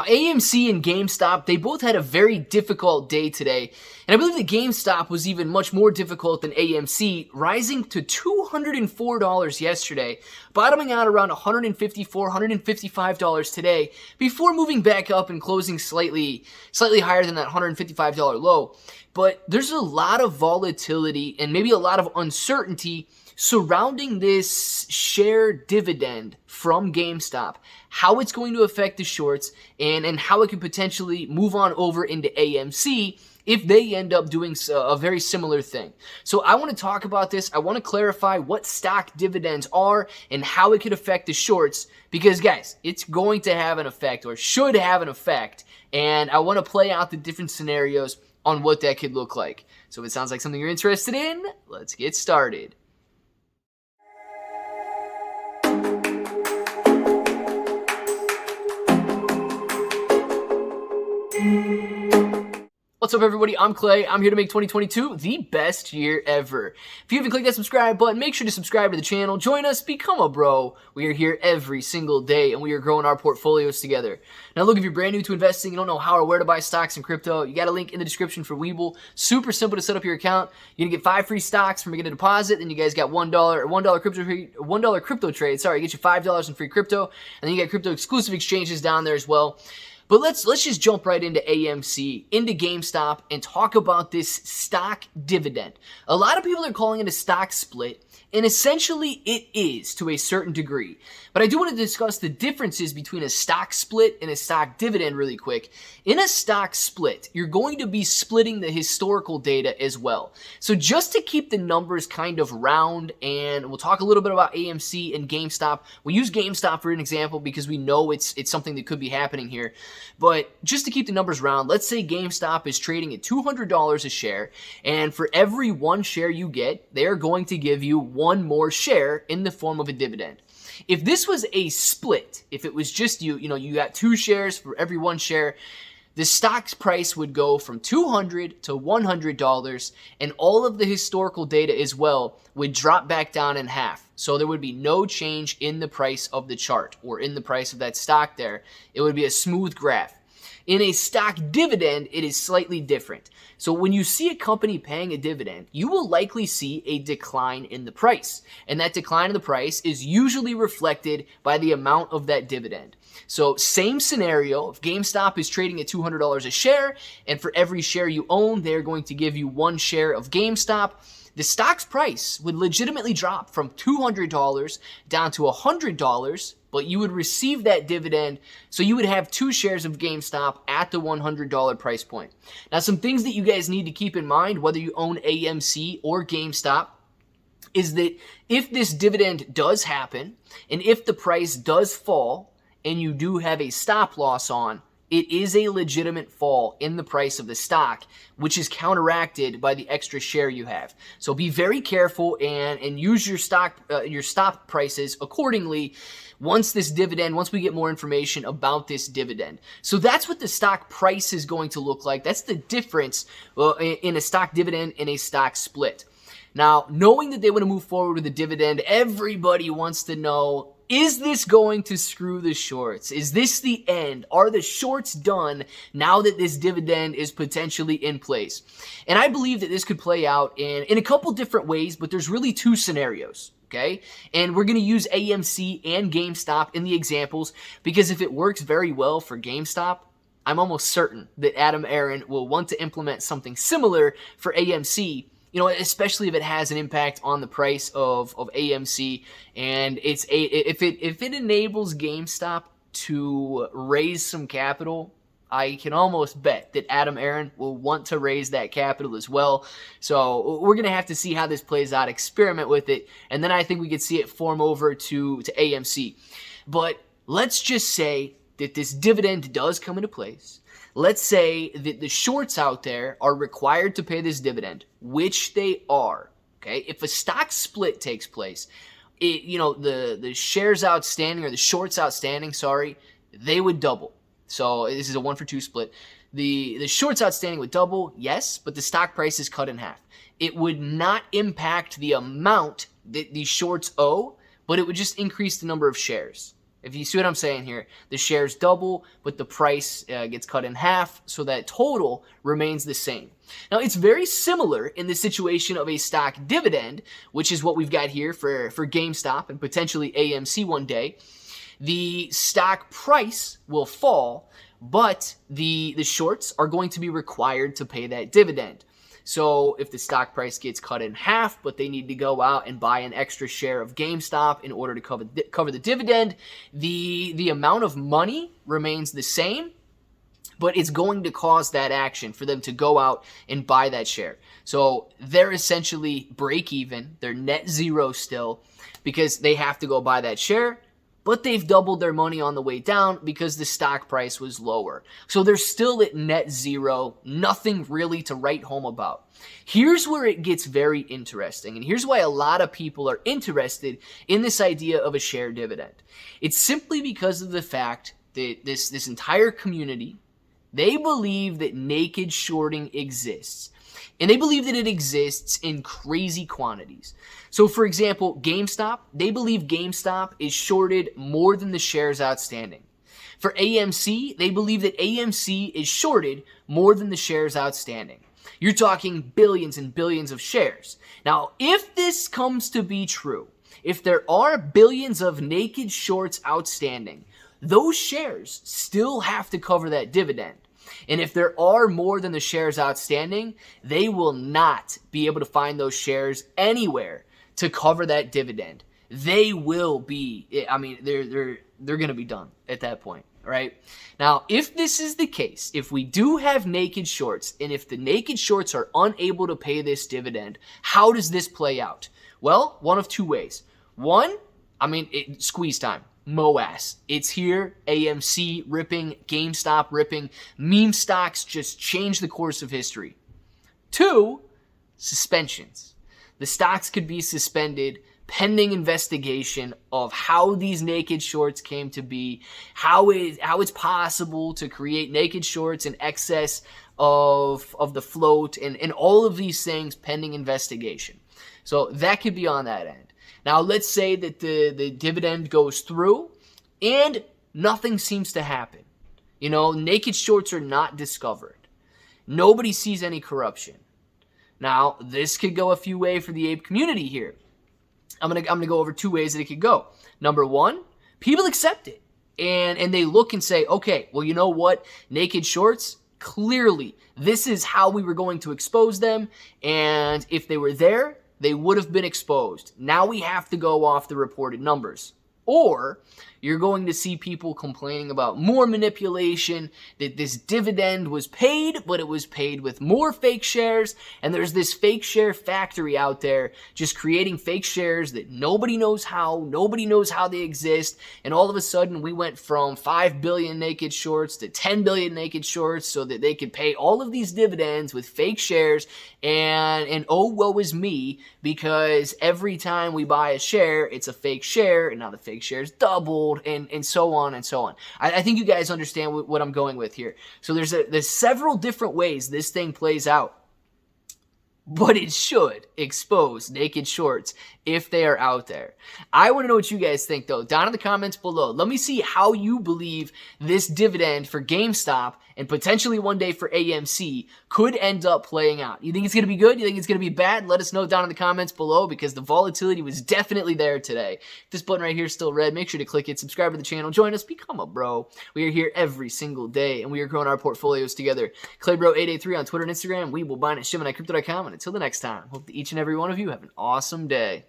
AMC and GameStop, they both had a very difficult day today. And I believe that GameStop was even much more difficult than AMC, rising to $204 yesterday, bottoming out around $154, $155 today, before moving back up and closing slightly higher than that $155 low. But there's a lot of volatility and maybe a lot of uncertainty surrounding this share dividend from GameStop, how it's going to affect the shorts, and how it could potentially move on over into AMC if they end up doing a very similar thing. So I want to talk about this. I want to clarify what stock dividends are and how it could affect the shorts, because guys, it's going to have an effect, or should have an effect, and I want to play out the different scenarios on what that could look like. So if it sounds like something you're interested in, let's get started. What's up, everybody? I'm Clay. I'm here to make 2022 the best year ever. If you haven't clicked that subscribe button, make sure to subscribe to the channel. Join us, become a bro. We are here every single day, and we are growing our portfolios together. Now, look, if you're brand new to investing, you don't know how or where to buy stocks in crypto, you got a link in the description for Webull. Super simple to set up your account. You're gonna get 5 free stocks from making a deposit. Then you guys got $1 crypto trade. Sorry, get you $5 in free crypto, and then you got crypto exclusive exchanges down there as well. But let's just jump right into AMC, into GameStop, and talk about this stock dividend. A lot of people are calling it a stock split, and essentially it is to a certain degree. But I do want to discuss the differences between a stock split and a stock dividend really quick. In a stock split, you're going to be splitting the historical data as well. So just to keep the numbers kind of round, and we'll talk a little bit about AMC and GameStop. We'll use GameStop for an example because we know it's something that could be happening here. But just to keep the numbers round, let's say GameStop is trading at $200 a share, and for every one share you get, they're going to give you one more share in the form of a dividend. If this was a split, if it was just you got 2 shares for every 1 share, the stock's price would go from $200 to $100, and all of the historical data as well would drop back down in half. So there would be no change in the price of the chart or in the price of that stock there. It would be a smooth graph. In a stock dividend, it is slightly different. So when you see a company paying a dividend, you will likely see a decline in the price. And that decline in the price is usually reflected by the amount of that dividend. So same scenario, if GameStop is trading at $200 a share, and for every share you own, they're going to give you 1 share of GameStop, the stock's price would legitimately drop from $200 down to $100, but you would receive that dividend, so you would have 2 shares of GameStop at the $100 price point. Now, some things that you guys need to keep in mind, whether you own AMC or GameStop, is that if this dividend does happen, and if the price does fall, and you do have a stop loss on, it is a legitimate fall in the price of the stock, which is counteracted by the extra share you have. So be very careful and use your stop prices accordingly once we get more information about this dividend. So that's what the stock price is going to look like. That's the difference in a stock dividend and a stock split. Now, knowing that they want to move forward with a dividend, everybody wants to know, is this going to screw the shorts? Is this the end? Are the shorts done now that this dividend is potentially in place? And I believe that this could play out in a couple different ways, but there's really 2 scenarios. Okay, and we're going to use AMC and GameStop in the examples, because if it works very well for GameStop, I'm almost certain that Adam Aron will want to implement something similar for AMC, especially if it has an impact on the price of AMC, and if it enables GameStop to raise some capital, I can almost bet that Adam Aron will want to raise that capital as well. So we're going to have to see how this plays out, experiment with it, and then I think we could see it form over to AMC. But let's just say that this dividend does come into place. Let's say that the shorts out there are required to pay this dividend, which they are. Okay, if a stock split takes place, the shares outstanding, or the shorts outstanding, they would double. So this is a 1-for-2 split. The shorts outstanding would double, yes, but the stock price is cut in half. It would not impact the amount that the shorts owe, but it would just increase the number of shares. If you see what I'm saying here, the shares double, but the price gets cut in half, so that total remains the same. Now, it's very similar in the situation of a stock dividend, which is what we've got here for GameStop and potentially AMC one day. The stock price will fall, but the shorts are going to be required to pay that dividend. So if the stock price gets cut in half, but they need to go out and buy an extra share of GameStop in order to cover the dividend, the amount of money remains the same, but it's going to cause that action for them to go out and buy that share. So they're essentially break even. They're net zero still because they have to go buy that share, but they've doubled their money on the way down because the stock price was lower. So they're still at net zero, nothing really to write home about. Here's where it gets very interesting, and here's why a lot of people are interested in this idea of a share dividend. It's simply because of the fact that this entire community, they believe that naked shorting exists. And they believe that it exists in crazy quantities. So, for example, GameStop, they believe GameStop is shorted more than the shares outstanding. For AMC, they believe that AMC is shorted more than the shares outstanding. You're talking billions and billions of shares. Now, if this comes to be true, if there are billions of naked shorts outstanding, those shares still have to cover that dividend. And if there are more than the shares outstanding, they will not be able to find those shares anywhere to cover that dividend. They will be, I mean, they're going to be done at that point, right? Now, if this is the case, if we do have naked shorts, and if the naked shorts are unable to pay this dividend, how does this play out? Well, one of two ways. One, squeeze time. MOAS. It's here. AMC ripping, GameStop ripping. Meme stocks just change the course of history. Two, suspensions. The stocks could be suspended pending investigation of how these naked shorts came to be, how it's possible to create naked shorts in excess of the float, and all of these things pending investigation. So that could be on that end. Now, let's say that the dividend goes through and nothing seems to happen. You know, naked shorts are not discovered. Nobody sees any corruption. Now, this could go a few ways for the ape community here. I'm gonna go over two ways that it could go. Number one, people accept it. And they look and say, okay, well, you know what? Naked shorts, clearly, this is how we were going to expose them. And if they were there, they would have been exposed. Now we have to go off the reported numbers. Or you're going to see people complaining about more manipulation, that this dividend was paid, but it was paid with more fake shares, and there's this fake share factory out there just creating fake shares that nobody knows how they exist, and all of a sudden we went from 5 billion naked shorts to 10 billion naked shorts so that they could pay all of these dividends with fake shares, and oh, woe is me, because every time we buy a share, it's a fake share, and now the fake share's doubled, and so on and so on. I think you guys understand what I'm going with here. So there's several different ways this thing plays out. But it should expose naked shorts if they are out there. I want to know what you guys think, though. Down in the comments below. Let me see how you believe this dividend for GameStop and potentially one day for AMC could end up playing out. You think it's going to be good? You think it's going to be bad? Let us know down in the comments below, because the volatility was definitely there today. If this button right here is still red, make sure to click it, subscribe to the channel, join us, become a bro. We are here every single day, and we are growing our portfolios together. ClayBro883 on Twitter and Instagram. We will buy at ShimonICrypto.com, and until the next time, hope that each and every one of you have an awesome day.